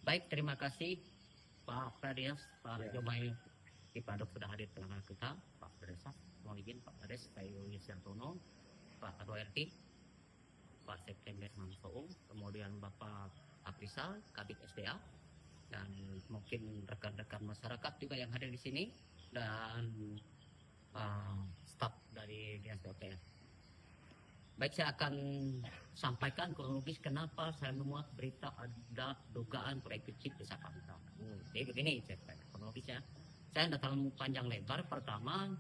Baik, terima kasih Pak Prades, Pak Jomai Ipadok sudah hadir di tengah kita, Pak Prades, mohon izin Pak Prades, saya Yuliantono, Pak Ketua RT, Pak September Mansoung, kemudian Bapak Aprisal, Kabit SDA, dan mungkin rekan-rekan masyarakat juga yang hadir di sini, dan staf dari Dinas PUPR. Baik, saya akan sampaikan kronologis kenapa saya memuat berita ada dugaan proyek kecil desa Pantang. Jadi begini, kronologisnya. Saya tidak terlalu panjang lebar. Pertama,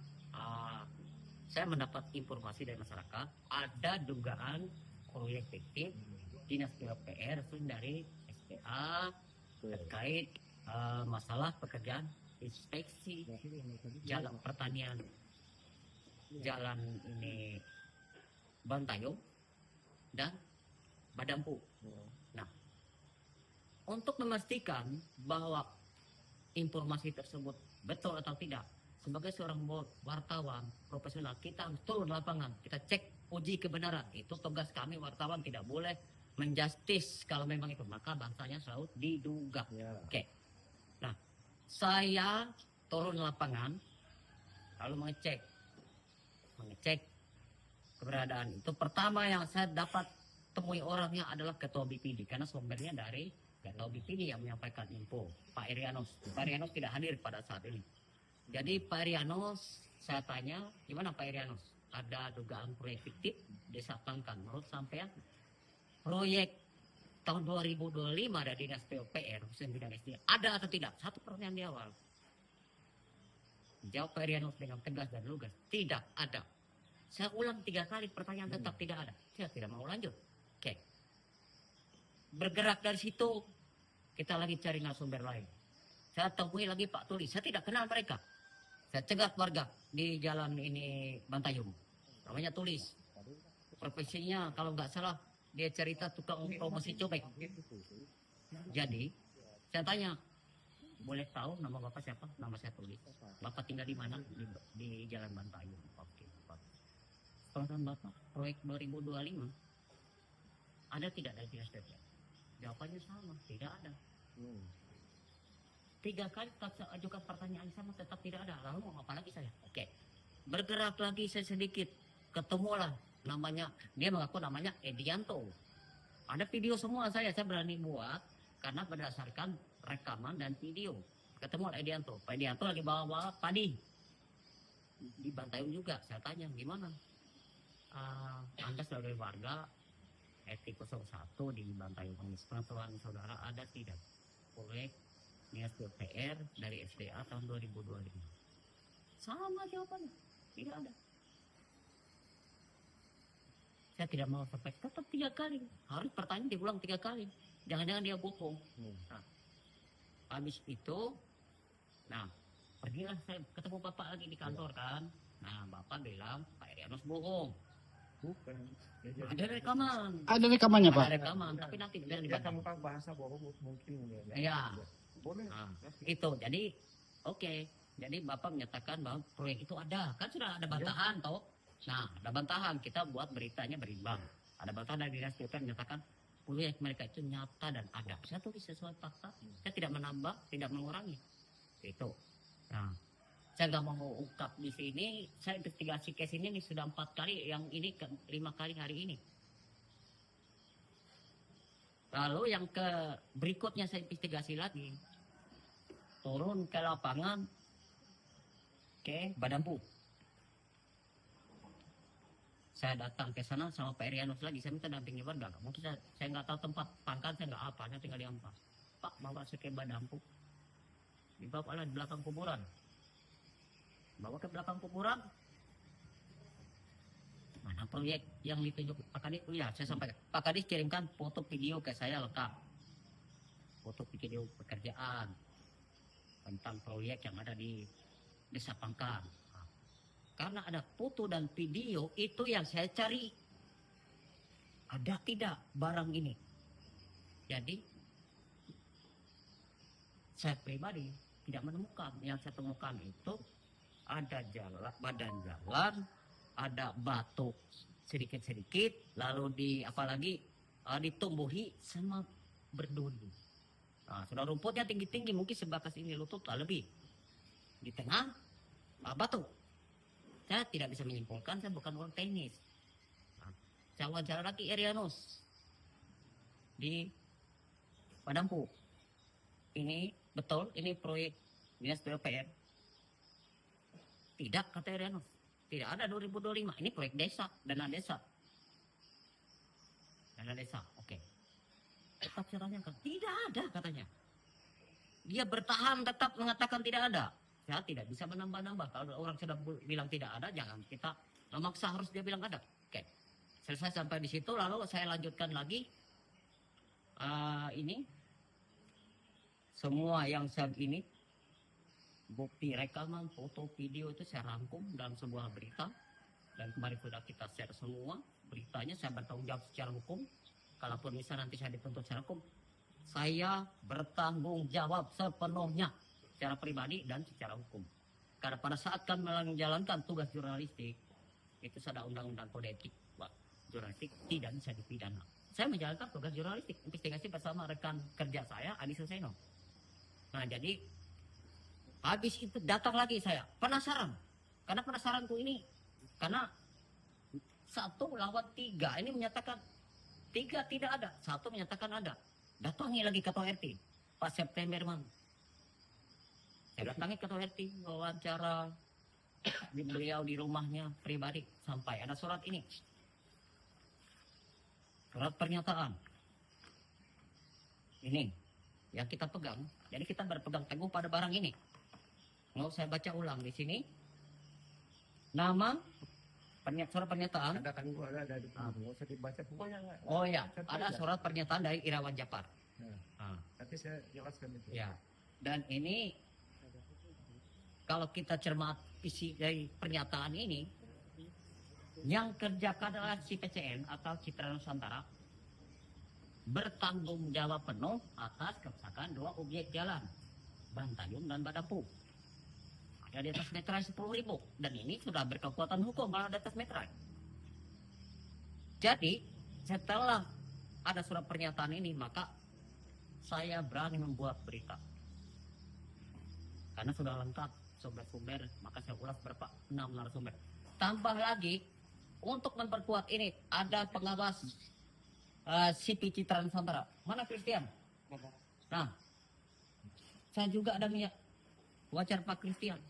saya mendapat informasi dari masyarakat ada dugaan proyek fiktif Dinas PUPR dari SPA terkait masalah pekerjaan inspeksi jalan pertanian jalan ini Bantayung dan Badampu. Nah, untuk memastikan bahwa informasi tersebut betul atau tidak, sebagai seorang wartawan profesional kita harus turun lapangan, kita cek uji kebenaran. Itu tugas kami wartawan, tidak boleh menjustis kalau memang itu, maka bangsanya selalu diduga. Oke. Nah, saya turun lapangan lalu mengecek keberadaan itu. Pertama yang saya dapat temui orangnya adalah Ketua BPD, karena sumbernya dari Ketua BPD yang menyampaikan info, Pak Irianus. Pak Irianus tidak hadir pada saat ini. Jadi Pak Irianus, saya tanya, gimana Pak Irianus? Ada dugaan proyek fiktif Desa Pangkan. Menurut sampean, proyek tahun 2025 dari Dinas PUPR, khususnya bidang SDA, ada atau tidak? Satu pertanyaan di awal. Jawab Pak Irianus dengan tegas dan lugas, tidak ada. Saya ulang 3 kali, pertanyaan tetap tidak ada. Saya tidak mau lanjut. Oke. Bergerak dari situ, kita lagi cari narasumber lain. Saya temui lagi Pak Tuli. Saya tidak kenal mereka. Saya cegat warga di jalan ini Bantayung. Namanya Tulis. Profesinya kalau nggak salah dia cerita tukang promosi cobek. Jadi saya tanya, boleh tahu nama Bapak siapa? Nama saya Tulis. Bapak tinggal di mana? Di jalan Bantayung. Oke. Pertanyaan Bapak, proyek 2025 ada tidak dari Dinas PUPR? Jawabannya sama, tidak ada. 3 kali saya ajukan pertanyaan sama, tetap tidak ada. Lalu mau apa lagi saya? Oke. Bergerak lagi saya sedikit, ketemulah namanya, dia mengaku namanya Edianto. Ada video semua saya berani buat karena berdasarkan rekaman dan video. Ketemu Edianto. Pak Edianto lagi bawa padi di Bantayung juga. Saya tanya, gimana? Anda sebagai warga RT 01 di Bantayung, pengetahuan saudara ada tidak proyek Dinas PUPR dari SDA tahun 2025? Sama jawabannya, tidak ada. Saya tidak mau sampai tetap 3 kali, harus pertanyaan diulang 3 kali, jangan-jangan dia bohong. Nah, habis itu, nah pergilah saya ketemu Bapak lagi di kantor kan. Nah, Bapak bilang Pak Irianus bohong. Bukan. Ada rekaman. Ada rekamannya, Pak? Ada rekaman, tapi nanti biar Ya, dibaca. kamu bahasa bohong mungkin Ya. Boleh. Nah, itu. Jadi oke. Jadi Bapak menyatakan bahwa proyek itu ada. Kan sudah ada bantahan toh. Nah, ada bantahan, kita buat beritanya berimbang. Ada bantahan dari Dinas PUPR menyatakan proyek mereka itu nyata dan ada. Saya tulis sesuai fakta. Saya tidak menambah, tidak mengurangi. Itu. Nah, saya nggak mau ungkap di sini. Saya investigasi case ini sudah 4 kali, yang ini 5 kali hari ini. Lalu yang ke berikutnya saya investigasi lagi, turun ke lapangan ke Badampu. Saya datang ke sana sama Pak Irianus lagi, saya minta dampingi warga. Mungkin saya nggak tahu tempat pangkat, saya nggak apa, saya tinggal di Ampas. Pak, bawa saya ke Badampu, dibawa di belakang kuburan. Bawa ke belakang kuburan, mana proyek yang ditunjuk Pak Kadis? Oh ya, saya sampaikan. Pak Kadis kirimkan foto video ke saya lengkap. Foto video pekerjaan tentang proyek yang ada di Desa Pangkan. Nah, karena ada foto dan video, itu yang saya cari. Ada tidak barang ini? Jadi saya pribadi tidak menemukan. Yang saya temukan itu ada jalan, badan jalan, ada batu sedikit-sedikit, lalu apalagi ditumbuhi sama berduri. Nah, sudah rumputnya tinggi-tinggi, mungkin sebatas ini lutut lah lebih. Di tengah batu. Saya tidak bisa menyimpulkan, saya bukan orang teknis. Nah, saya wawancara lagi Erianus di Padampu. Ini betul, ini proyek dinas PUPR. Tidak, kata Erianus. Tidak ada 2025. Ini proyek desa, dana desa. Dana desa, oke. Tetap saya tanyakan, tidak ada katanya. Dia bertahan tetap mengatakan tidak ada. Saya tidak bisa menambah-nambah. Kalau orang sudah bilang tidak ada, jangan kita memaksa harus dia bilang ada. Oke. Selesai sampai di situ, lalu saya lanjutkan lagi. Ini semua yang saya ini bukti rekaman, foto, video itu saya rangkum dalam sebuah berita, dan kemarin sudah kita share semua beritanya. Saya bertanggung jawab secara hukum. Kalaupun misalnya nanti saya dituntut secara hukum, saya bertanggung jawab sepenuhnya secara pribadi dan secara hukum. Karena pada saat kami menjalankan tugas jurnalistik, itu ada undang-undang kode etik, jurnalistik tidak bisa dipidana. Saya menjalankan tugas jurnalistik investigasi bersama rekan kerja saya, Adi Suseno. Nah, jadi habis itu datang lagi saya penasaran, karena penasaranku ini karena 1 lawan 3 ini menyatakan 3 tidak ada, 1 menyatakan ada. Datangi lagi ketua RT, Pak September Man. Saya datangi ketua RT, wawancara di beliau di rumahnya pribadi, sampai ada surat ini, surat pernyataan. Ini yang kita pegang. Jadi kita berpegang teguh pada barang ini. Mau saya baca ulang di sini. Nama, surat pernyataan. Ada kan gua ada di nggak usah dibaca pokoknya nggak. Oh ya, ada surat pernyataan dari Irawan Japar. Nah, nanti saya jelaskan itu. Ya. Dan ini kalau kita cermat isi dari pernyataan ini, yang kerjakan adalah si PCN atau Citra Nusantara bertanggung jawab penuh atas kerusakan 2 objek jalan, Bantayung dan Badampu. Ada di atas meterai 10.000, dan ini sudah berkekuatan hukum kalau di atas meterai. Jadi setelah ada surat pernyataan ini, maka saya berani membuat berita karena sudah lengkap sumber-sumber, maka saya ulas berapa 6 narasumber. Tambah lagi untuk memperkuat ini ada pengawas CP Citra Nusantara. Mana Christian? Nah, saya juga ada wawancara Pak Christian,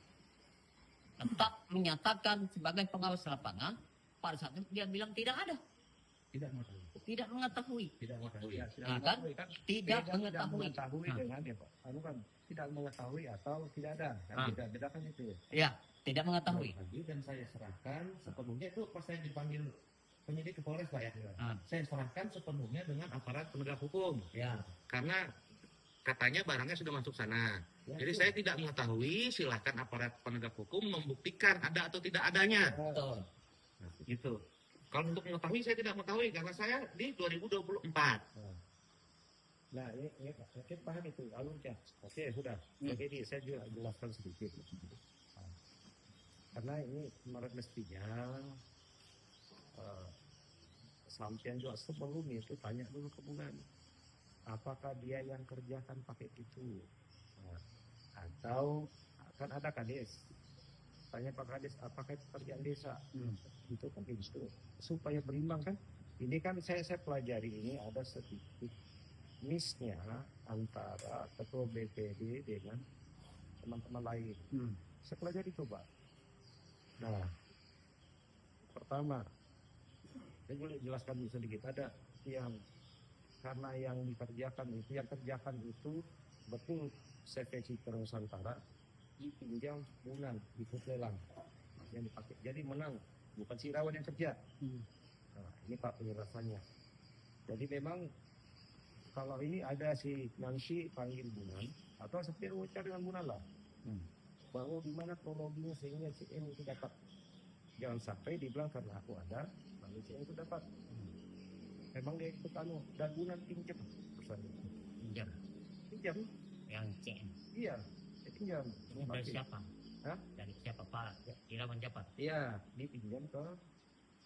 tetap menyatakan sebagai pengawas lapangan. Pada saat itu dia bilang tidak ada, Tidak mengetahui. tidak mengetahui. Tidak mengetahui. Ya, Nah, kan? Tidak mengetahui. Nah. Dengan ya Pak. Anu kan tidak mengetahui atau tidak ada. Kan Ah. tidak bedakan itu. Ya, tidak mengetahui. Lagi dan saya serahkan sepenuhnya itu pas saya dipanggil penyidik ke Polres Pak ya. Ah. Saya serahkan sepenuhnya dengan aparat penegak hukum Ya, karena katanya barangnya sudah masuk sana. Ya, Jadi itu. saya tidak mengetahui, silakan aparat penegak hukum membuktikan ada atau tidak adanya. betul. Nah, gitu. Kalau untuk mengetahui saya tidak mengetahui karena saya di 2024. Nah, ini saya paham itu alurnya. Oke, sudah. Jadi saya juga jelaskan sedikit. Nah, karena ini mestinya sampean juga sebelum itu tanya dulu ke Bulan, apakah dia yang kerjakan pakai itu. Nah, atau kan ada kades, tanya Pak Kades apakah itu kerjaan desa. Itu kan gitu supaya berimbang kan. Ini kan saya pelajari ini ada sedikit misnya antara ketua BPD dengan teman-teman lain. Saya pelajari coba. Nah, pertama saya boleh jelaskan sedikit. Ada yang karena yang dikerjakan itu betul CV Citra Nusantara dipinjam bulan ikut lelang yang dipakai, jadi menang, bukan si Irawan yang kerja. Nah, ini Pak penjelasannya. Jadi memang kalau ini ada si Nancy panggil Bulan atau seperti wawancara dengan Bulan lah, bahwa gimana kronologinya sehingga CM itu dapat. Jangan sampai dibilang karena aku ada lalu CM itu dapat. Memang dia ikut anu dan Bulan pinjam pesannya. Pinjam Yang CN. iya dia pinjam. Ini dari Pakai. siapa? Hah? Dari siapa Pak? Irawan Japar. Iya, dipinjam ke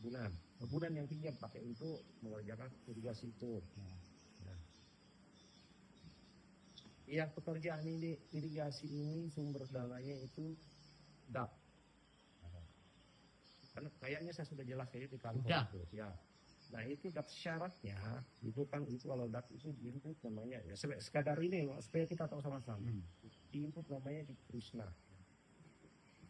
Bulan. Bulan yang pinjam pakai untuk mengerjakan irigasi itu. Nah. Yang pekerjaan ini irigasi ini sumber dananya itu DAP. Karena kayaknya saya sudah jelas ya di kantor Sudah. itu. Ya. Nah itu DAP syaratnya itu kan itu kalau DAP itu diinput namanya ya sekadar ini loh, supaya kita tahu sama-sama. Diinput namanya di Krishna.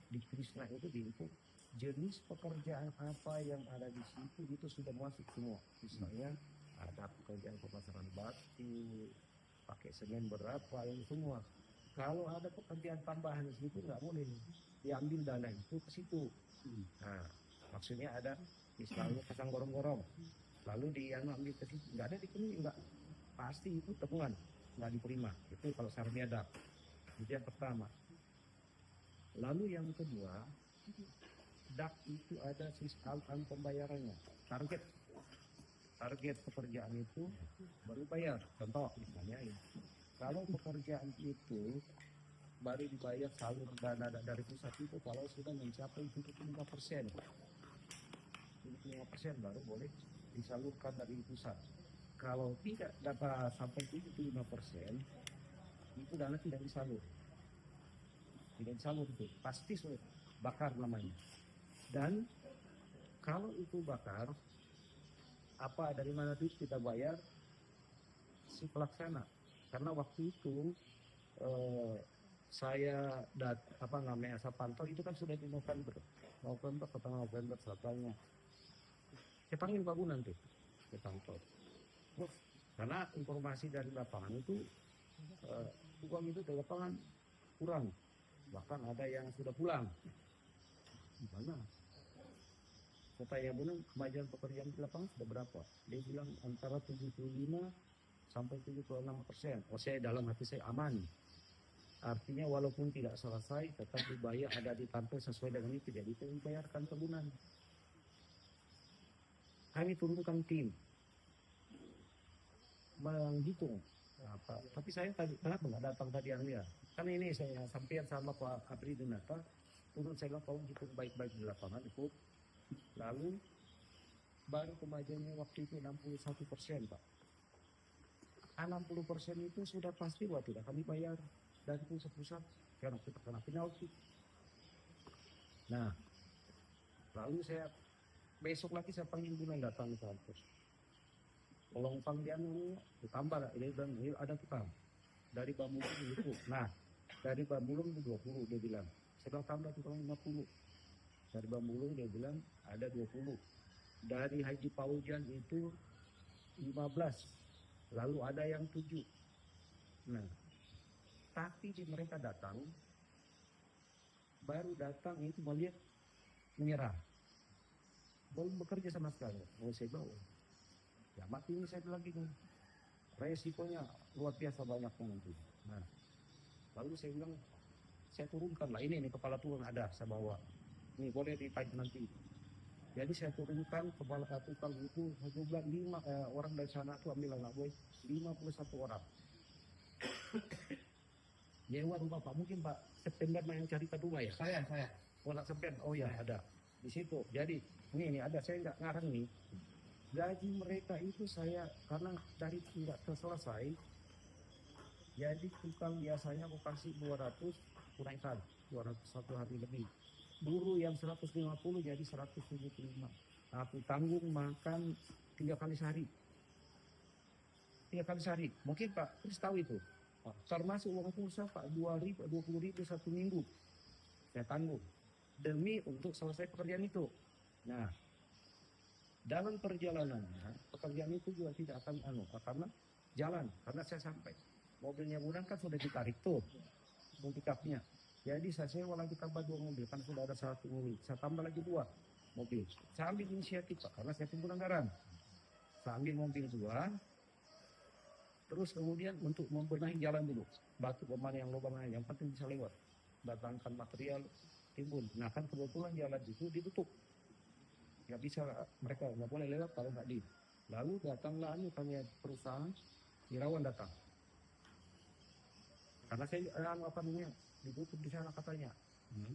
Di Krishna itu diinput jenis pekerjaan apa yang ada di situ itu sudah masuk semua. Misalnya ada pekerjaan pemasaran batu, pakai semen berapa yang semua. Kalau ada pekerjaan tambahan di situ nggak boleh diambil dana itu ke situ. Nah, maksudnya ada misalnya pasang gorong-gorong, lalu dia ambil ke situ, nggak ada dikenain, nggak pasti itu temuan, nggak diterima. Itu kalau syaratnya ada. Itu yang pertama. Lalu yang kedua, DAP itu ada sistem pembayarannya, target pekerjaan itu baru bayar. Contoh misalnya ini, kalau pekerjaan itu baru dibayar salur dana dari pusat itu kalau sudah mencapai 75%, 75% baru boleh disalurkan dari pusat. Kalau tidak dapat sampai 75%, itu dana tidak disalur. Tidak disalur itu pasti sulit, bakar namanya. Dan kalau itu bakar, apa dari mana duit kita bayar si pelaksana? Karena waktu itu saya saya pantau itu kan sudah di November atau November katanya. Saya panggil Pak Gunan tuh, saya pantau. Terus karena informasi dari lapangan itu uang itu dari lapangan kurang, bahkan ada yang sudah pulang. Gimana? Saya tanya Gunan, kemajuan pekerjaan di lapangan sudah berapa? Dia bilang antara 75 sampai 76%. Oh, saya dalam hati saya aman. Artinya walaupun tidak selesai, tetap dibayar ada ditampil sesuai dengan itu, jadi itu dibayarkan ke Gunan. Kami turunkan tim menghitung apa. Tapi saya tadi kenapa nggak datang tadi Anglia? Karena ini saya sampai sama Pak Abri Denata, turun saya bilang tolong hitung baik-baik di lapangan itu. Lalu baru kemajuannya waktu itu 61%, Pak. 60% itu sudah pasti bahwa tidak kami bayar dari pusat karena kita kena penalti. Nah, lalu saya besok lagi saya panggil Gunan datang ke kampus. Tolong panggilan ini ditambah lah, ini dan ini ada tukang dari Bamulung itu. Nah, dari Bamulung itu 20 dia bilang. Saya tambah tukang 50. Dari Bamulung dia bilang ada 20. Dari Haji Paujan itu 15. Lalu ada yang 7. Nah, tapi di mereka datang, baru datang itu melihat menyerah. Belum bekerja sama sekali. Oh, saya bawa. Ya mati ini saya bilang gini. Resikonya luar biasa banyaknya nanti. Nah, lalu saya bilang, saya turunkan lah. Ini kepala turun ada, saya bawa. Ini boleh ditaik nanti. Jadi saya turunkan kepala tukang itu, saya bilang 5 orang dari sana tuh ambil anak boy, 51 orang. Nyewa rumah Pak, mungkin Pak September yang cari ke rumah ya? Saya. Oh, September, oh ya ada. Di situ, jadi ini ada, saya nggak ngarang nih. Gaji mereka itu saya, karena dari tidak selesai, jadi tukang biasanya aku kasih 200, kurangkan 200 satu hari lebih. Buruh yang 150 jadi 175. Aku tanggung makan 3 kali sehari. 3 kali sehari. Mungkin Pak Kris tahu itu. Termasuk uang pulsa Pak 20.000 satu minggu. Saya tanggung demi untuk selesai pekerjaan itu. Nah, dalam perjalanannya pekerjaan itu juga tidak akan karena jalan, karena saya sampai mobilnya Gunan kan sudah ditarik tuh pick-upnya. Jadi saya sewa lagi tambah 2 mobil, kan sudah ada 1 mobil. Saya tambah lagi 2 mobil. Saya ambil inisiatif Pak, karena saya timbul anggaran. Saya ambil mobil 2, terus kemudian untuk membenahi jalan dulu. Batu pemana yang lubang yang penting bisa lewat. Datangkan material, timbun. Nah kan kebetulan jalan itu ditutup. Nggak bisa, mereka nggak boleh lewat kalau nggak di. Lalu datanglah kami perusahaan, Irawan datang. Karena saya ditutup di sana katanya.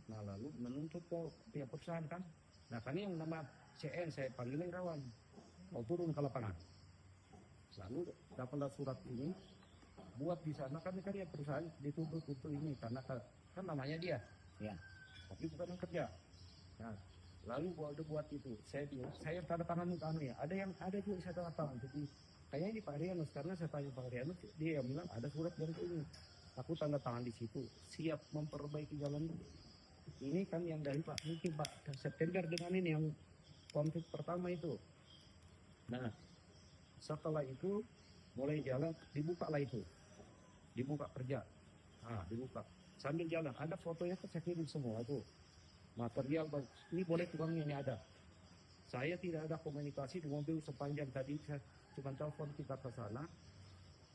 Nah lalu menuntut ke pihak perusahaan kan. Nah kan yang nama CN saya panggil Irawan. Mau turun ke lapangan. Lalu dapatlah surat ini buat di sana kan ya perusahaan ditutup itu ini karena kan namanya dia. Ya. Tapi bukan yang kerja. Nah, lalu buat itu. Saya tanda tangan itu ya. Ada juga saya tanda tangan. Jadi kayaknya di Pak Rianus, karena saya tanya Pak Rianus, dia bilang ada surat dari ini. Aku tanda tangan di situ, siap memperbaiki jalan ini. Ini kan yang dari Pak mungkin Pak September dengan ini yang konflik pertama itu. Nah, setelah itu mulai jalan, dibuka kerja. Nah, dibuka. Sambil jalan, ada fotonya saya kirim semua itu. Material ini boleh tukangnya ini ada. Saya tidak ada komunikasi di mobil sepanjang tadi, saya cuma telepon kita ke sana.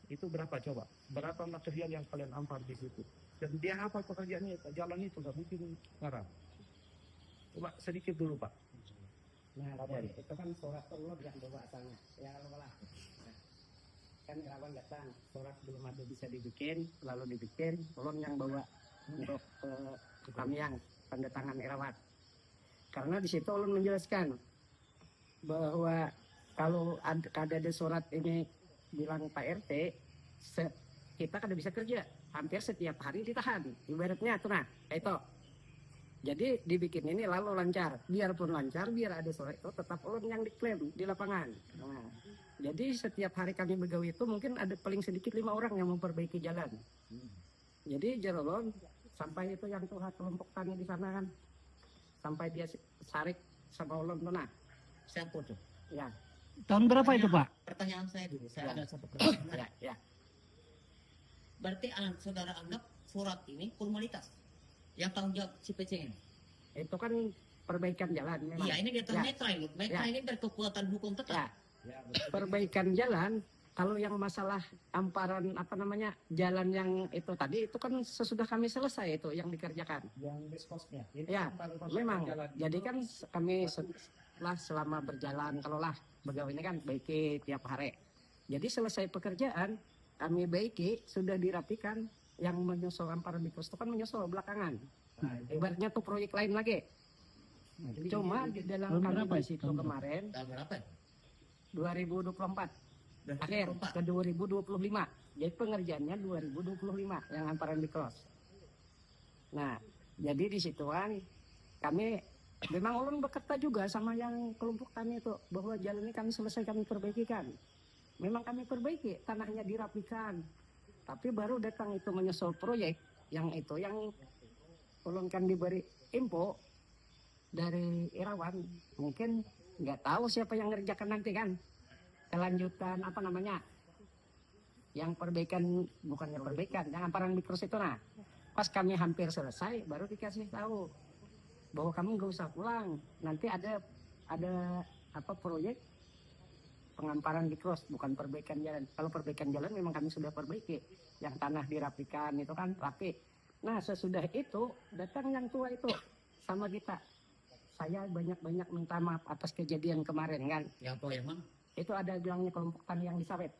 Itu berapa coba? Berapa material yang kalian ampar di situ? Dan dia hafal pekerjaannya, jalan itu nggak mungkin ngarang. Coba sedikit dulu Pak. Nah, Raden, itu kan surat Allah yang bawa sana. Ya Allah lah. Nah, kan Irawan datang, surat belum ada bisa dibikin, lalu dibikin, tolong yang bawa untuk kami yang tanda tangan Irawan. Karena di situ Allah menjelaskan bahwa kalau ada surat ini bilang Pak RT, kita kada bisa kerja, hampir setiap hari ditahan, ibaratnya tuh nah, itu. Jadi dibikin ini lalu lancar, biarpun lancar, biar ada surat itu tetap ulun yang diklaim di lapangan. Nah, jadi setiap hari kami begawi itu mungkin ada paling sedikit 5 orang yang memperbaiki jalan. Jadi jarolon sampai itu yang tuh kelompok tani di sana kan, sampai dia sarik sama ulun tuh nah. Siapa tuh? Ya. Tahun berapa itu Pak? Pertanyaan saya dulu, saya Ya. ada satu pertanyaan. Ya. Berarti saudara anggap surat ini formalitas yang tanggung jawab si PCN. Itu kan perbaikan jalan memang. Iya, ini di atas Ya. Metra ini. Metra ini berkekuatan hukum tetap. Ya. Perbaikan jalan, kalau yang masalah amparan jalan yang itu tadi itu kan sesudah kami selesai itu yang dikerjakan. Yang diskosnya. Ya, memang. Jadi kan kami selama berjalan, kalau lah begawe ini kan baiki tiap hari. Jadi selesai pekerjaan kami baiki, sudah dirapikan, yang menyusul amparan di itu kan menyusul belakangan. Nah, ibaratnya tuh proyek lain lagi. Cuma di dalam kami di situ kemarin Tahun berapa? 2024 akhir ke 2025. Jadi pengerjaannya 2025 yang amparan di cross. Nah, jadi di situan kami memang ulun bekerja juga sama yang kelompok kami itu bahwa jalan ini kami selesai kami perbaikikan. Memang kami perbaiki, tanahnya dirapikan. Tapi baru datang itu menyusul proyek yang itu yang ulun kan diberi info dari Irawan, mungkin nggak tahu siapa yang ngerjakan nanti kan. Kelanjutan yang perbaikan, bukannya perbaikan, yang amparan mikros itu nah. Pas kami hampir selesai baru dikasih tahu bahwa kamu nggak usah pulang, nanti ada proyek pengamparan mikros, bukan perbaikan jalan. Kalau perbaikan jalan memang kami sudah perbaiki, yang tanah dirapikan itu kan rapi. Nah sesudah itu datang yang tua itu sama kita. Saya banyak minta maaf atas kejadian kemarin kan. Yang tua yang mana? Itu ada bilangnya kelompok tani yang di sawit.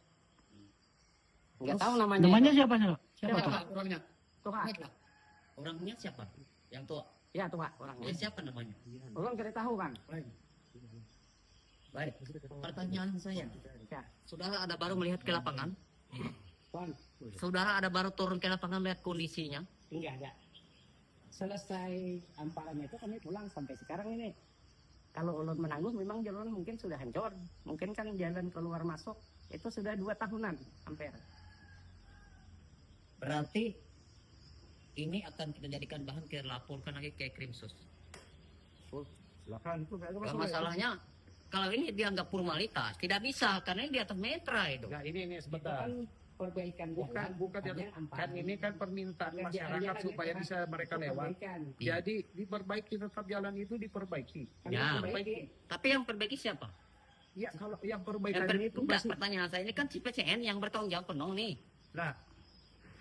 Nggak tahu namanya. Namanya itu. siapa tuh? Siapa tuh? Orangnya? Tua. Orangnya siapa? Yang tua? Ya tua orangnya. Siapa namanya? Orang kita tahu kan. Baik. Pertanyaan saya. Ya. Saudara ada baru melihat ke lapangan? Wan, Saudara ada baru turun ke lapangan melihat kondisinya? enggak ada. Selesai amparan itu kami pulang sampai sekarang ini. Kalau ulun menanggung memang jalan mungkin sudah hancur. Mungkin kan jalan keluar masuk itu sudah 2 tahunan hampir. Berarti ini akan kita jadikan bahan kita laporkan lagi ke Krimsus. Silakan itu nggak ada Kalau masalah. masalahnya kalau ini dianggap formalitas tidak bisa karena ini di atas metra itu. Nah, ini Itu sebentar. kan perbaikan Bukan jalan, ya, hanya amparan. kan ini kan permintaan Pekerjaannya masyarakat kan supaya itu bisa kan mereka lewat. perbaikan. Iya. Jadi diperbaiki, tetap jalan itu diperbaiki. Kami Ya. perbaiki. Tapi yang perbaiki siapa? Ya kalau yang Yang perbaikan itu enggak, pasti. pertanyaan saya ini kan si PCN yang bertanggung jawab penuh nih. Nah,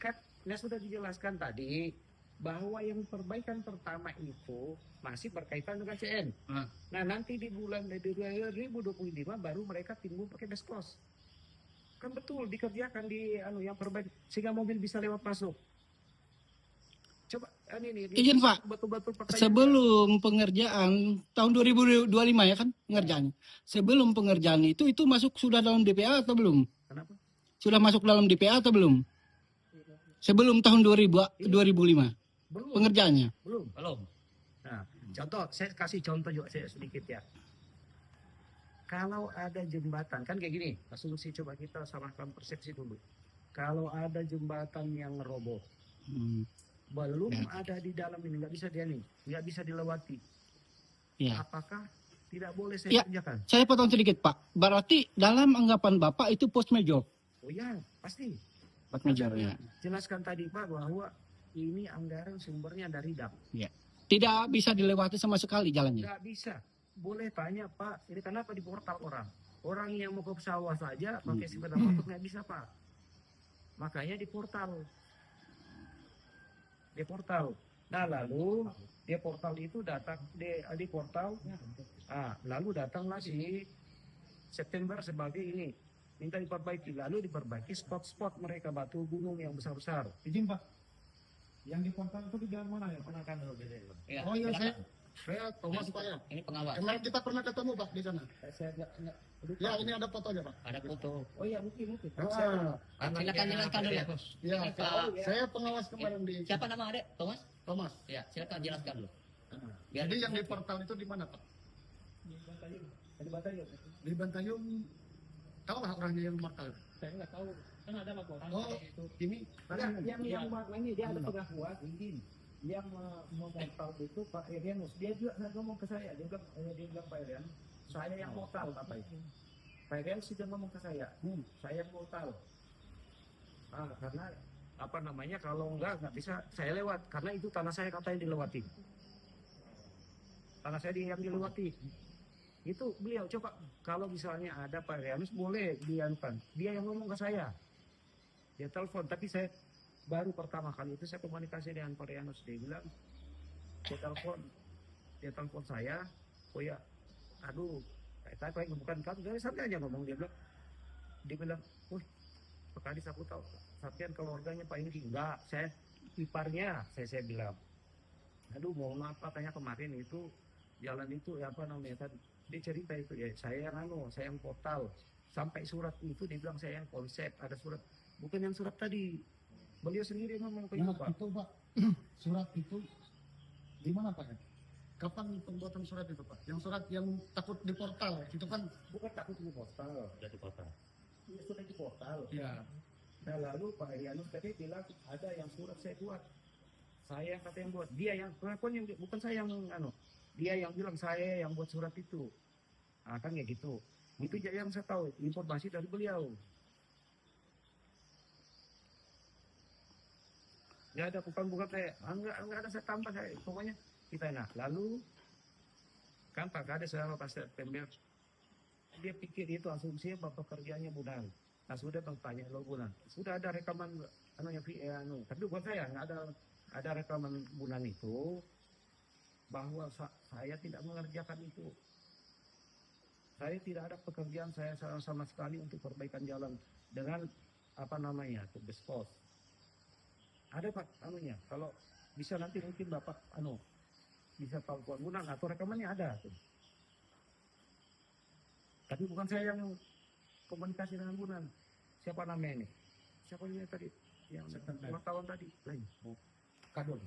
kan sudah dijelaskan tadi bahwa yang perbaikan pertama itu masih berkaitan dengan CN. Nah, nanti di bulan 2025 baru mereka timbul pakai deskos. Kan betul dikerjakan di yang perbaiki sehingga mobil bisa lewat masuk. Coba ini Izin, Pak. betul-betul pertanyaan. Sebelum pengerjaan tahun 2025 ya kan pengerjaan. Sebelum pengerjaan itu masuk sudah dalam DPA atau belum? Kenapa? Sudah masuk dalam DPA atau belum? Sebelum tahun 2005 Belum. pengerjaannya. Belum. Belum. Nah, contoh, saya kasih contoh juga saya sedikit ya. Kalau ada jembatan, kan kayak gini, asumsi coba kita samakan persepsi dulu. Kalau ada jembatan yang roboh, Hmm, belum Ya. ada di dalam ini, nggak bisa dilewati. ya. Apakah tidak boleh Ya. saya kerjakan? Saya potong sedikit Pak. Berarti dalam anggapan Bapak itu post major. Oh ya, pasti. Post major ya. Jelaskan tadi Pak bahwa ini anggaran sumbernya dari DAP. Tidak bisa dilewati sama sekali jalannya. Nggak bisa. Boleh tanya Pak, ini kenapa di portal orang? Orang yang mau ke sawah saja pakai sepeda motor nggak bisa Pak. Makanya di portal. Di portal. Nah lalu di portal itu datang di portal. Lalu datanglah si September sebagai ini minta diperbaiki. Lalu diperbaiki spot-spot mereka batu gunung yang besar-besar. Izin Pak, yang di portal itu di jalan mana ya? Penakan dulu Ya, Oh iya, silakan. saya Thomas Pak ya. Ini pengawas. Kemarin kita pernah ketemu Pak di sana. Saya nggak Ya ini ada fotonya Pak. Ada foto. Oh iya mungkin. Silakan jelaskan dulu. Ya, Ini Pak, saya pengawas kemarin di siapa nama adek? Thomas? Thomas. Ya, silakan jelaskan dulu. Biar Jadi yang di portal itu di mana Pak? Di Batayun. Di Bantayung. Tahu nggak orangnya yang portal? Saya nggak tahu. Kan ada laporan. Oh, ini Yang ini dia ada pengakuan izin. Yang memortal itu Pak Irianus. Dia juga ngomong ke saya. Dia bilang Pak Irian, saya yang mortal apa itu? Pak Irian sudah ngomong ke saya. Saya yang mortal. Karena apa namanya kalau nggak bisa saya lewat karena itu tanah saya katanya dilewati. Tanah saya yang dilewati. Itu beliau coba kalau misalnya ada Pak Rianus boleh dianukan. Dia yang ngomong ke saya. Dia telepon tapi saya baru pertama kali itu saya komunikasi dengan Pak Rianus. Dia bilang dia telepon saya. Oh ya, aduh, saya bukan kamu dari santai aja ngomong dia bilang, Pak Kadis aku tahu Sapian keluarganya Pak ini enggak, saya iparnya, saya bilang. Aduh, mohon maaf katanya kemarin itu jalan itu apa namanya tadi dia cerita itu ya saya yang portal sampai surat itu dia bilang saya yang konsep ada surat bukan yang surat tadi beliau sendiri ngomong ke Nah, Pak. itu Pak. Surat itu di mana Pak? Kapan pembuatan surat itu Pak? Yang surat yang takut di portal itu kan Bukan takut di portal, sudah di kota. ini sudah di portal. ya. Nah lalu Pak Rianus tadi bilang ada yang surat saya buat, saya yang kata yang buat, dia yang pengakuan yang bukan saya yang dia yang bilang saya yang buat surat itu. Kan ya gitu. Itu aja yang saya tahu informasi dari beliau. Ya ada bukan saya enggak ada saya tambah saya pokoknya kita lalu kan Pak Kades sama Pak September dia pikir itu asumsinya bapak kerjanya Bunan. Nah sudah bertanya lo Bunan sudah ada rekaman tapi buat saya nggak ada rekaman Bunan itu bahwa saya tidak mengerjakan itu. Saya tidak ada pekerjaan saya sama sekali untuk perbaikan jalan dengan apa namanya tugas pos. Ada Pak kalau bisa nanti mungkin Bapak bisa tahu Bunan atau rekamannya ada tuh. Tapi bukan saya yang komunikasi dengan Bunan. Siapa namanya ini? Siapa ini tadi? Yang wartawan tadi. Lain. Kadun.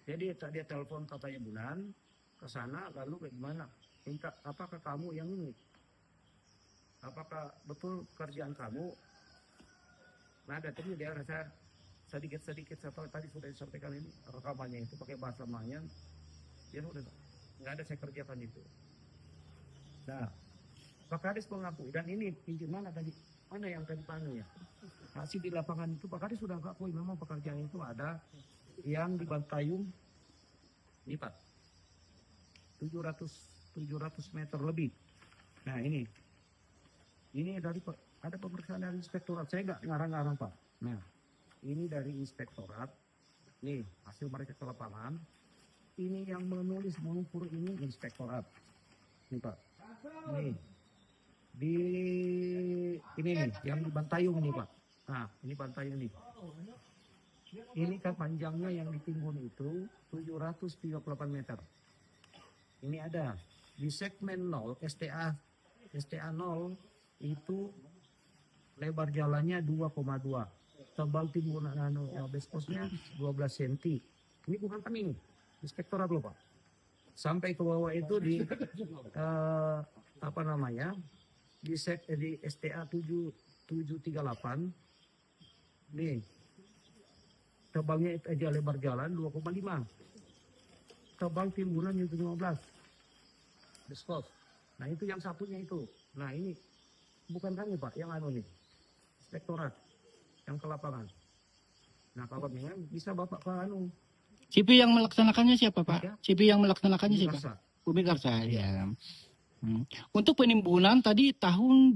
Jadi dia telepon katanya Bunan ke sana lalu bagaimana? Minta apakah kamu yang ini? Apakah betul kerjaan kamu? Nah, datangnya dia rasa sedikit tadi sudah disampaikan ini rekamannya itu pakai bahasa Mayan. Dia udah nggak ada saya kerjakan itu. Nah, Pak Kadis mengakui dan ini pinjam mana yang tadi ya? Hasil di lapangan itu Pak Kadis sudah mengakui memang pekerjaan itu ada yang di Bantayung ini Pak 700 meter lebih. Nah ini dari ada pemeriksaan dari inspektorat saya nggak ngarang-ngarang Pak. Nah ini dari inspektorat nih hasil mereka ke lapangan ini yang menulis mengukur ini inspektorat nih Pak nih di ini nih yang di Bantayung nih Pak. Nah ini Bantayung nih. Ini kan panjangnya yang ditimbun itu 738 meter. Ini ada di segmen 0 STA 0 itu lebar jalannya 2,2 tebal timbunan besposnya 12 cm. Ini bukan kami, inspektorat loh Pak. Sampai ke bawah itu di apa namanya, di STA 738 nih, tebalnya itu aja lebar jalan 2,5, tebal timbunan itu 15 bespos. Nah itu yang satunya itu. Nah ini bukan kami Pak, yang nih, inspektorat yang ke lapangan. Nah kalau memang bisa Bapak ke CP yang melaksanakannya siapa Pak? Ya. CP yang melaksanakannya siapa? Karsa. Bumi Karsa ya. Untuk penimbunan tadi tahun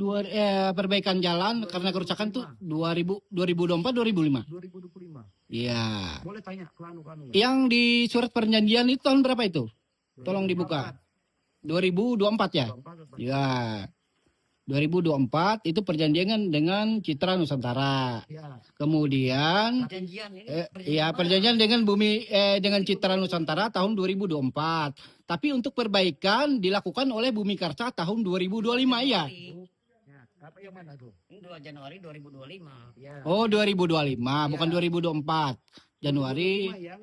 perbaikan jalan karena kerusakan tuh 2024 2005. 2025. Iya. Boleh tanya ke anu. Yang di surat perjanjian itu tahun berapa itu? Tolong dibuka. 2024 ya? 24. Ya. 2024 itu perjanjian dengan Citra Nusantara. Ya. Kemudian Perjanjian ini. perjanjian dengan dengan Citra Nusantara tahun 2024. Tapi untuk perbaikan dilakukan oleh Bumi Karsa tahun 2025 ya. Ya. Apa yang mana tuh? Ini 2 Januari 2025. Ya. Oh 2025 bukan Ya. 2024. Januari 2025 yang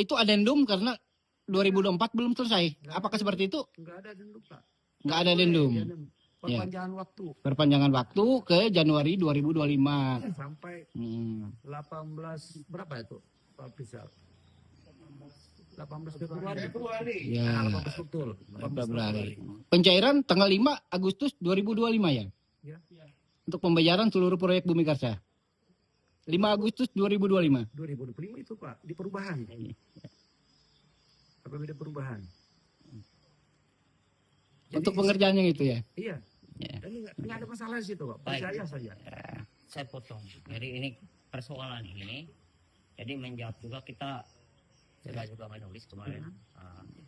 itu adendum karena 2024 belum selesai. Apakah seperti itu? enggak ada dendum Pak. Nggak ada adendum. Perpanjangan waktu Perpanjangan waktu ke Januari 2025. sampai 18 berapa itu Pak Bisa? 18 Februari. Ya. Nah, 18 betul. 18 Februari. Pencairan tanggal 5 Agustus 2025 ya? Ya. Untuk pembayaran seluruh proyek Bumi Karsa. 5 Agustus 2025. 2025 itu Pak, di perubahan. Apabila perubahan. Untuk pengerjaan yang itu ya? Iya. Ya. Dan nggak ada masalah di situ Pak, Baik. percaya saja. Saya potong. Jadi ini persoalan ini. Jadi menjawab juga saya juga menulis kemarin.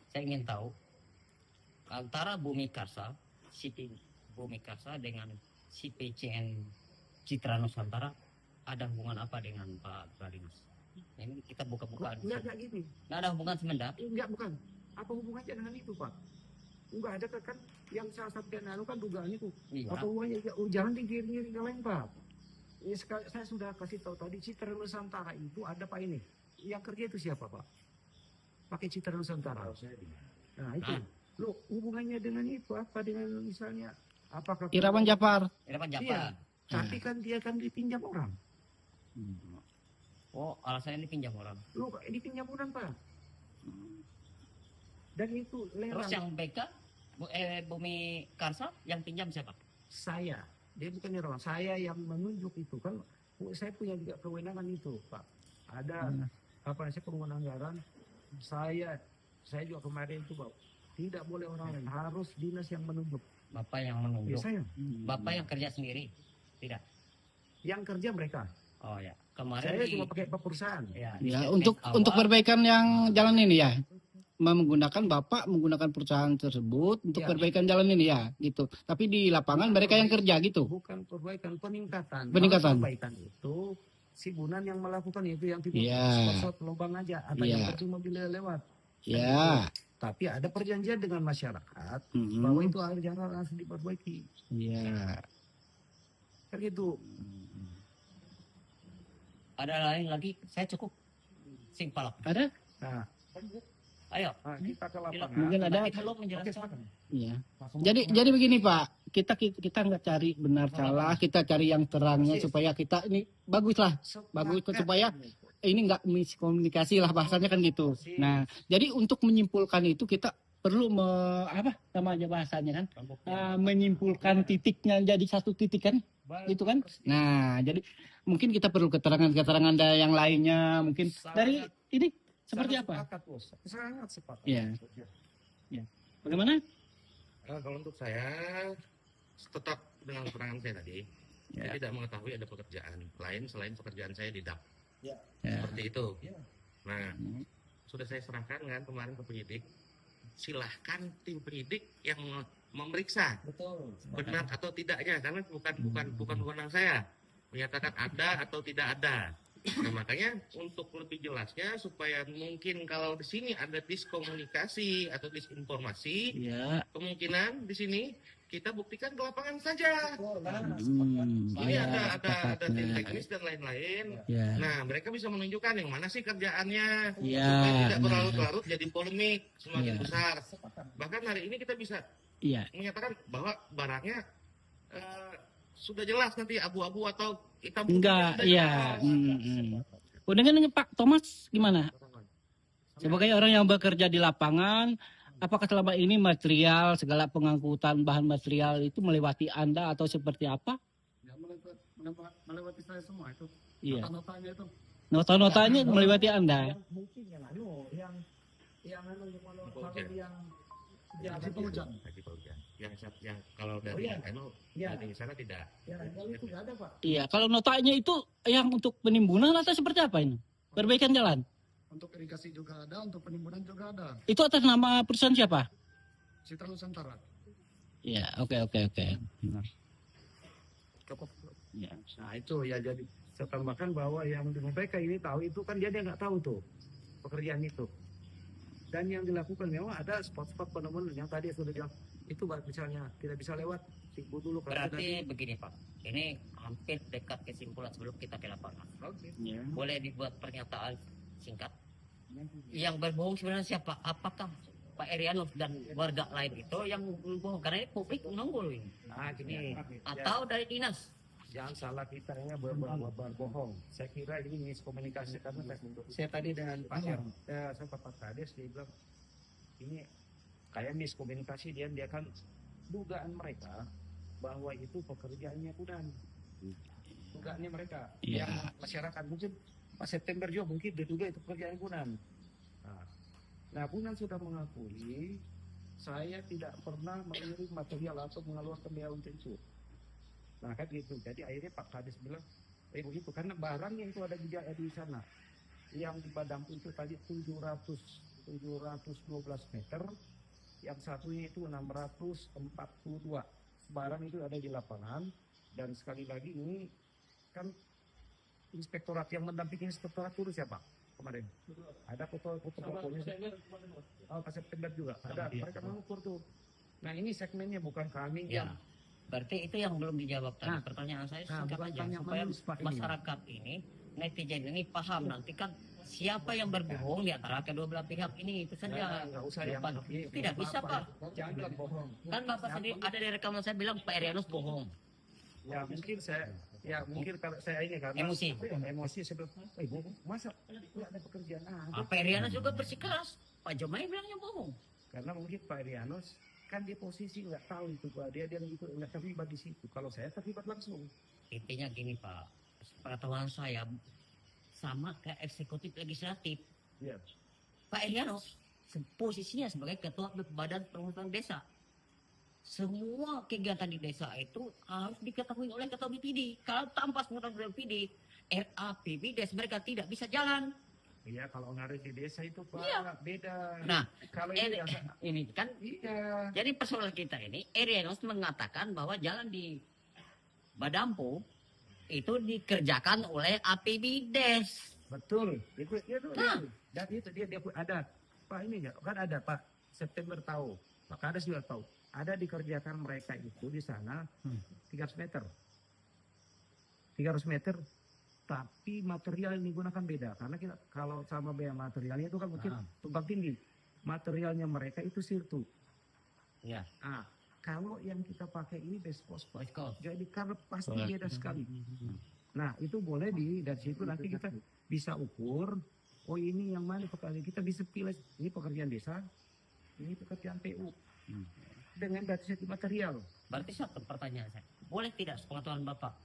Saya ingin tahu antara Bumi Karsa, CP Bumi Karsa dengan CPCN Citra Nusantara ada hubungan apa dengan Pak Bradimus? Ini kita buka-bukaan. Enggak gini. Nggak ada hubungan semendat. Enggak, bukan. Apa hubungannya dengan itu Pak? Enggak ada kan yang salah satu yang anu kan dugaan itu. Iya. Apa hubungannya? Jangan digiring lain Pak. Ini saya sudah kasih tahu tadi Citra Nusantara itu ada Pak ini. Yang kerja itu siapa Pak? Pakai Citra Nusantara. Nah itu. Loh, hubungannya dengan itu apa? Dengan misalnya apakah Irawan Japar. Irawan Iya. Japar. Tapi kan dia kan dipinjam orang. Oh, alasannya dipinjam orang. Loh, dipinjam orang Pak. Dan itu Terus lelang. yang BK Bumi Karsa yang pinjam siapa? Saya, dia bukan Irawan, saya yang menunjuk itu kan. Saya punya juga kewenangan itu Pak. Ada apa saya pengguna anggaran. Saya juga kemarin itu Pak. Tidak boleh orang lain, harus dinas yang menunjuk. Bapak yang Ya, menunjuk. saya. Bapak yang kerja sendiri? Tidak. Yang kerja mereka. Oh ya. Kemarin Saya cuma pakai perusahaan. ya, Ya, di statement untuk awal, perbaikan yang jalan ini ya. Bapak menggunakan perusahaan tersebut untuk Ya. perbaikan jalan ini ya, gitu. Tapi di lapangan mereka yang kerja gitu. Bukan perbaikan, peningkatan. Peningkatan. Kalau perbaikan itu si Bunan yang melakukan itu yang tiba Iya. spot lubang aja atau Iya. yang penting mobil lewat. Ya. Tapi ada perjanjian dengan masyarakat Mhm. bahwa itu harus jalan harus diperbaiki. Ya. Kan gitu. ada lain lagi, saya cukup simpel. Ada? Nah, Ayo. kita ke lapangan. Mungkin ada. Tapi belum Oke, menjelaskan. silakan. Iya. Jadi begini Pak, kita nggak cari benar salah, kita cari yang terangnya Persis. supaya kita ini bagus lah, bagus Sepakat. supaya ini nggak miskomunikasi lah bahasanya kan gitu. Nah, jadi untuk menyimpulkan itu kita perlu apa namanya bahasanya kan, menyimpulkan titiknya jadi satu titik kan, gitu kan. Nah, jadi mungkin kita perlu keterangan-keterangan dari yang lainnya, mungkin dari ini seperti Sangat apa? Sepakat, Bos. Sangat sepakat. Iya. Bagaimana? Kalau untuk saya tetap dengan keterangan saya tadi, Ya. saya tidak mengetahui ada pekerjaan lain selain pekerjaan saya di DAP. Ya. Seperti itu. Ya. Nah, Hmm. sudah saya serahkan kan kemarin ke penyidik. Silahkan tim penyidik yang memeriksa Betul. benar atau tidaknya, karena bukan wewenang saya menyatakan ada atau tidak ada. Nah, makanya untuk lebih jelasnya supaya mungkin kalau di sini ada diskomunikasi atau disinformasi, Ya. kemungkinan di sini kita buktikan ke lapangan saja. Ini Iya, ada tim tepatnya. teknis dan lain-lain. Ya. Nah, mereka bisa menunjukkan yang mana sih kerjaannya Iya, supaya tidak nah. berlarut-larut jadi polemik semakin Iya. besar. Bahkan hari ini kita bisa Iya. menyatakan bahwa barangnya sudah jelas nanti abu-abu atau hitam. Enggak, sudah iya. jelas. Dengan Pak Thomas gimana? Sebagai orang yang bekerja di lapangan, apakah selama ini material, segala pengangkutan bahan material itu melewati Anda atau seperti apa? Ya, melewati saya semua itu. Iya. Nota-notanya itu. Nota-notanya melewati Anda. Yang mungkin yang Haji Paujang. Haji Paujang. Yang kalau dari iya. dari sana tidak. Ya, kalau itu nggak ada, Pak. Iya, kalau notanya itu yang untuk penimbunan atau seperti apa ini? Perbaikan jalan. Untuk irigasi juga ada, untuk penimbunan juga ada. Itu atas nama perusahaan siapa? Citra Nusantara. Iya, oke. Ya. Nah itu ya, jadi saya tambahkan bahwa yang mereka ini tahu itu kan dia nggak tahu tuh pekerjaan itu. Dan yang dilakukan memang ada spot-spot penemuan yang tadi sudah bilang itu misalnya tidak bisa lewat Sibu dulu. Berarti begini Pak, ini hampir dekat kesimpulan sebelum kita ke lapangan. Iya. Boleh dibuat pernyataan singkat. Yang berbohong sebenarnya siapa? Apakah Pak Erianus dan warga lain itu yang berbohong? Karena ini publik menunggu ini. Nah gini, Atau dari dinas? jangan salah kita ini berbohong. Saya kira ini miskomunikasi karena saya tadi dengan Pak saya Pak Kades dia bilang ini kayak miskomunikasi dia kan dugaan mereka bahwa itu pekerjaannya Kudan. Dugaannya mereka Iya. yang masyarakat mungkin Pak September juga mungkin diduga itu pekerjaan Kudan. Nah Kudan sudah mengakui saya tidak pernah mengirim material atau mengeluarkan biaya untuk itu. Nah kan gitu, jadi akhirnya Pak Kades bilang begitu karena barangnya itu ada di sana yang di Badampu itu tadi 712 meter, yang satunya itu 642 barang itu ada di lapangan. Dan sekali lagi ini kan inspektorat yang mendampingi inspektorat itu siapa kemarin ada foto-fotonya Pak September juga ada, mereka mengukur tuh. Nah ini segmennya bukan kami Ya. yang Berarti itu yang belum dijawab tadi. Nah, Pertanyaan saya nah, singkat bukan aja tanya supaya manusia, Pak, ini. masyarakat ini, netizen ini paham nanti kan siapa yang berbohong di antara kedua belah pihak ini itu saja. nggak usah yang Bukan. Tidak bisa Pak. jangan bilang bohong. Kan Bapak sendiri ada di rekaman saya bilang Pak Erianus bohong. Ya mungkin kalau saya ini karena emosi saya bilang, bohong masa nggak ada pekerjaan Pak Erianus juga bersikeras. Pak Jomai bilangnya bohong. karena mungkin Pak Rianus kan di posisi nggak tahu itu Pak, dia itu nggak terlibat di situ. Kalau saya terlibat langsung. Intinya gini Pak, pengetahuan saya sama kayak eksekutif legislatif. Iya. Pak Erianus posisinya sebagai ketua badan pengurusan desa. Semua kegiatan di desa itu harus diketahui oleh ketua BPD. Kalau tanpa pengetahuan BPD, RAPBDes mereka tidak bisa jalan. Iya, kalau ngaruh di desa itu Pak Iya. beda. Nah, Kalau ini ini kan iya. jadi persoalan kita ini, Erianus mengatakan bahwa jalan di Badampu itu dikerjakan oleh APBDes. Betul. Itu Nah. dan itu dia ada Pak ini ya, kan ada Pak September tahu, Pak Kades juga tahu. Ada dikerjakan mereka itu di sana 300 meter. 300 meter tapi material yang digunakan beda karena kita kalau sama biaya materialnya itu kan mungkin tumpang tindih. Materialnya mereka itu sirtu. Ya. Ah, kalau yang kita pakai ini base cost, Pak. Base cost. Jadi karena pasti beda sekali. Nah, itu boleh dari situ nanti kita bisa ukur, oh ini yang mana pekerjaan, kita bisa pilih ini pekerjaan desa, ini pekerjaan PU. Dengan basis material. Berarti satu pertanyaan saya, boleh tidak sepengetahuan Bapak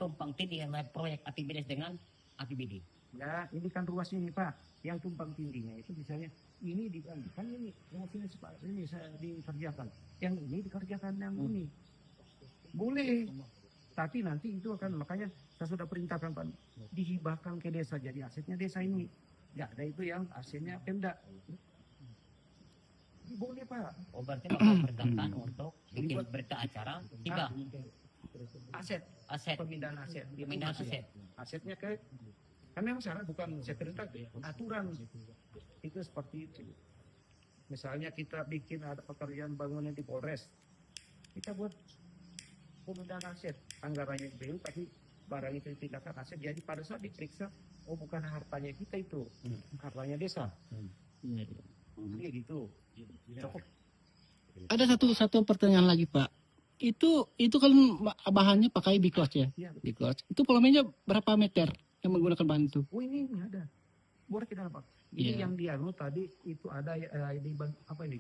tumpang tindih antara proyek APBDes dengan APBD? Ya, ini kan ruasnya nih Pak. Yang tumpang tindihnya itu misalnya ini kan ini yang ini saya dikerjakan. Yang ini dikerjakan yang ini. Boleh. Tapi nanti itu akan makanya saya sudah perintahkan Pak dihibahkan ke desa jadi asetnya desa ini. Ya, ada itu yang asetnya Pemda. Boleh Pak. Oh berarti Bapak perintahkan untuk bikin berita acara hibah aset Pemindahan aset. pemindahan aset. Asetnya ke kan memang syarat bukan saya perintah aturan itu seperti itu. Misalnya kita bikin ada pekerjaan bangunan di Polres, kita buat pemindahan aset, anggarannya belum, tapi barang itu dipindahkan aset. Jadi pada saat diperiksa, oh bukan hartanya kita itu, hartanya desa. Iya gitu. Cukup. Ada satu pertanyaan lagi Pak. Itu kan bahannya pakai bikos ya. Iya. Bikos. Itu volumenya berapa meter yang menggunakan bahan itu? Oh ini ada. Boleh kita dapat. Ini Iya. yang di anu tadi itu ada di apa ini?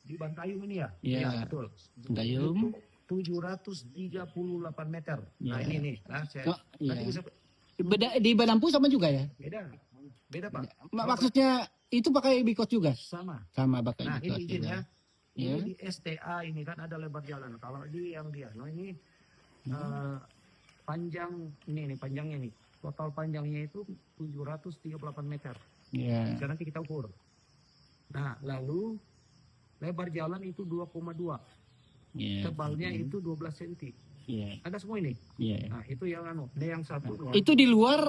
Di Bantayung ini ya? Iya. Betul. Dayung. Itu 738 meter. Nah Iya. ini nih. Nah, saya, Oh, iya. nanti bisa Di Badampu sama juga ya? beda. Beda Pak. Maksudnya itu pakai bikos juga? Sama. Sama pakai Nah bikos ini izin juga. ya. Iya. Ini di STA ini kan ada lebar jalan. Kalau di yang dia, no ini panjang ini panjangnya nih. Total panjangnya itu 738 meter. Iya. Sekarang nanti kita ukur. Nah, lalu lebar jalan itu 2,2. Iya. Tebalnya itu 12 cm. Iya. Ada semua ini. Iya. Nah, itu yang anu. Ini yang satu. Itu di luar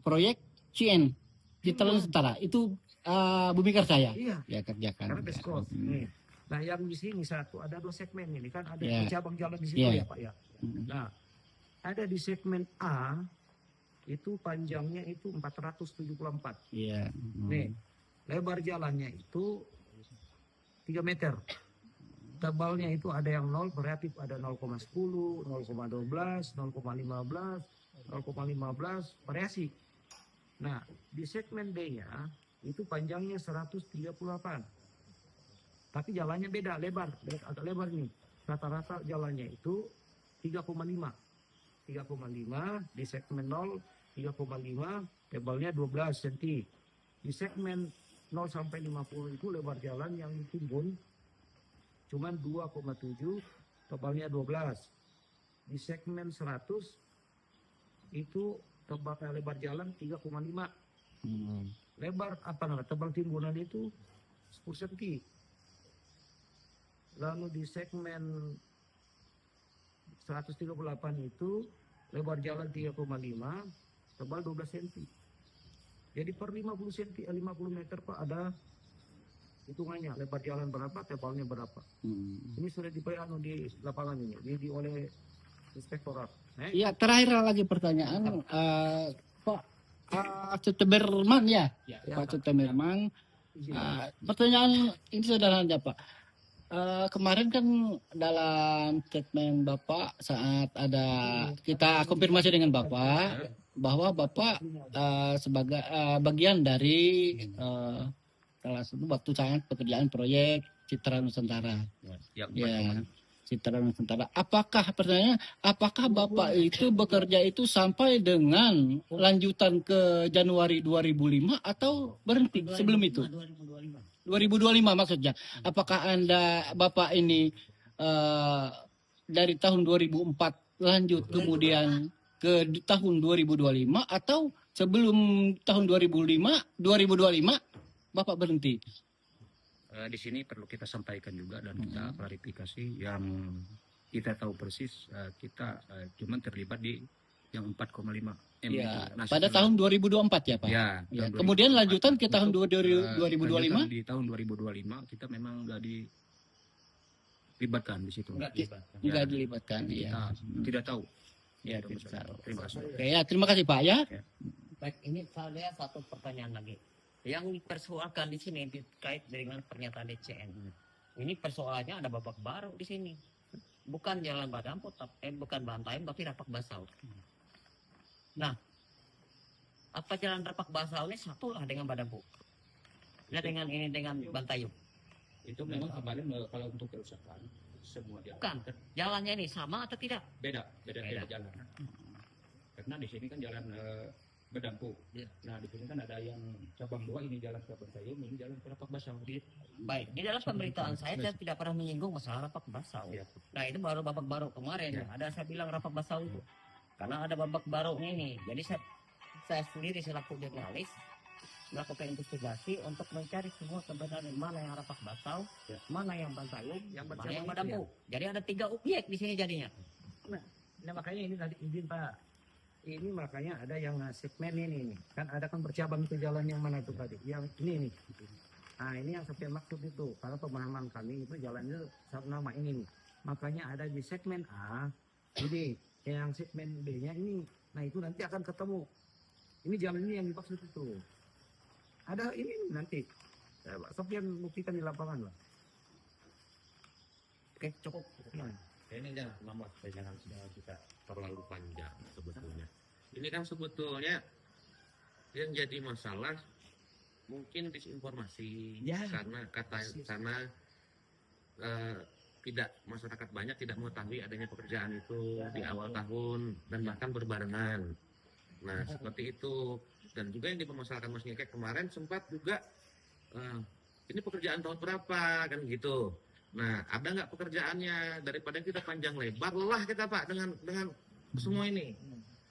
proyek CN Citra Nusantara. Itu Bumi Karya Iya, ya kerjakan. karena base cost. Nih. Nah, yang di sini satu ada 2 segmen ini kan ada Iya. cabang jalan di situ Iya. ya, Pak ya. Nah, ada di segmen A itu panjangnya itu 474. Iya. Nih, lebar jalannya itu 3 meter. Tebalnya itu ada yang 0, variatif ada 0,10, 0,12, 0,15, 0,15, variasi. Nah, di segmen B-nya itu panjangnya 138. Tapi jalannya beda, lebar, agak lebar nih. Rata-rata jalannya itu 3,5. 3,5 di segmen 0, 3,5, tebalnya 12 cm. Di segmen 0 sampai 50 itu lebar jalan yang ditimbun cuman 2,7, tebalnya 12. Di segmen 100 itu lebar jalan 3,5. Lebar apa namanya? Tebal timbunan itu 10 cm. Lalu di segmen 138 itu lebar jalan 3,5, tebal 12 cm. Jadi per 50 cm, 50 meter Pak ada hitungannya, lebar jalan berapa, tebalnya berapa. Ini sudah dibayar di lapangan ini, di oleh inspektorat. Iya, terakhir lagi pertanyaan Pak Cuteberman ya, Pak Cuteberman. Pertanyaan ini sederhana Pak. Kemarin kan dalam statement Bapak saat ada kita konfirmasi dengan Bapak bahwa Bapak sebagai bagian dari salah satu waktu sangat pekerjaan proyek Citra Nusantara. Ya, Citra Nusantara. Apakah Bapak itu bekerja itu sampai dengan lanjutan ke Januari 2005 atau berhenti sebelum itu? 2025 maksudnya. Apakah Bapak ini dari tahun 2004 lanjut kemudian ke tahun 2025 atau sebelum tahun 2025 Bapak berhenti? Di sini perlu kita sampaikan juga dan kita klarifikasi yang kita tahu persis kita cuma terlibat di yang 4,5 M Ya, itu. Nah, pada tahun 2024 ya Pak? Ya, Ya, tahun kemudian 2024. lanjutan ke tahun Untuk, 2025? lanjutan di tahun 2025 kita memang nggak dilibatkan di situ. Enggak dilibatkan, Kita ya. tidak tahu. Ya, Tidak tidak tahu. Terima kasih. Oke, ya, terima kasih Pak ya. Baik, ini saya satu pertanyaan lagi. Yang dipersoalkan di sini terkait dengan pernyataan DCN. Ini persoalannya ada babak baru di sini. Bukan jalan Badampu, bukan Bantayung, tapi Rapak Basau. Nah, apa jalan Rapak Basau ini satu lah dengan Badampu. Nah, dengan Bantayung. Itu memang kembali kalau untuk kerusakan semua jalan. Bukan, jalannya ini sama atau tidak? Beda Beda. jalan. Karena di sini kan jalan Bedampu. Ya. Nah, di sini kan ada yang cabang 2 ini jalan ke Bantayung, ini jalan ke Rapak Basau. Baik, di dalam pemberitaan saya tidak pernah menyinggung masalah Rapak Basau. Ya. Nah, itu baru babak baru kemarin. Ya. Ada saya bilang Rapak Basau itu. Karena ada babak baru ini. Jadi saya sendiri selaku jurnalis melakukan investigasi untuk mencari semua kebenaran mana yang Rapak Basau, Ya. mana yang Bantayung, Yang mana bercabang yang itu Badampu. Jadi ada 3 objek di sini jadinya. Nah makanya ini tadi izin Pak. Ini makanya ada yang segmen ini nih. Kan ada kan bercabang ke jalan yang mana tuh tadi? Yang ini nih. Nah ini yang saya maksud itu, karena pemahaman kami itu jalannya satu nama ini nih. Makanya ada di segmen A, ini yang segmen B-nya ini. Nah itu nanti akan ketemu. Ini jalan ini yang dimaksud itu. Ada ini nanti. Ya, Pak Sofian buktikan di lapangan lah. Oke, cukup. Nah. Ini jangan lama, jangan kita terlalu panjang sebetulnya. Ini kan sebetulnya yang jadi masalah mungkin disinformasi Ya. karena tidak masyarakat banyak tidak mengetahui adanya pekerjaan itu di awal tahun dan bahkan berbarengan. Nah seperti itu, dan juga yang dipermasalahkan Mas Ngekek kemarin sempat juga ini pekerjaan tahun berapa kan gitu. Nah ada nggak pekerjaannya, daripada kita panjang lebar lelah kita Pak dengan semua ini.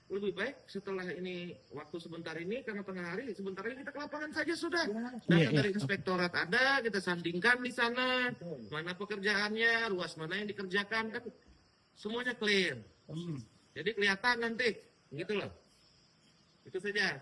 Lebih baik setelah ini waktu sebentar ini karena tengah hari sebentar lagi kita ke lapangan saja sudah. Data Iya, dari inspektorat ada, kita sandingkan di sana mana pekerjaannya, ruas mana yang dikerjakan kan semuanya clear. Jadi kelihatan nanti gitu loh. Itu saja.